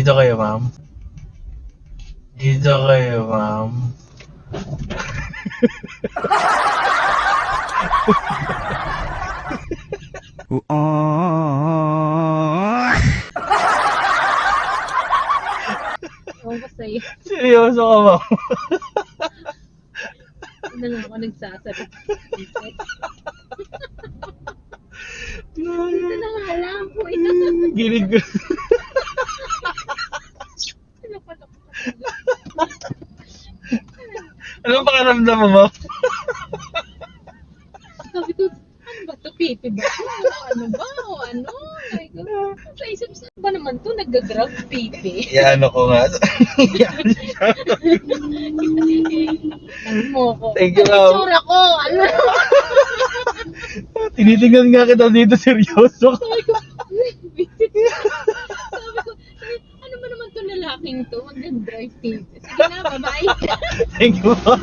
Dito kayo, ma'am. Dito kayo, ma'am. Ewan ko sa'yo. Seryoso ka, ma'am? Ano lang ako nagsasabi. Dito na nga lang po. Gilig ko. Anong pakiramdam mo, ma'am? Sabi ko, ano ba ito? Pipi ba? Ano ba? O ano? Sabi ko, sa isip saan ba naman ito? Nag-grab pipi? Yan ako nga. Ano mo ko? Thank you, ma'am. Tsura ko! Ano? Tinitingnan nga kita dito, seryoso. Sabi ko, ano ba naman itong lalaking to? Mag-drive pipi. Sige na, bye-bye. Thank you, ma'am.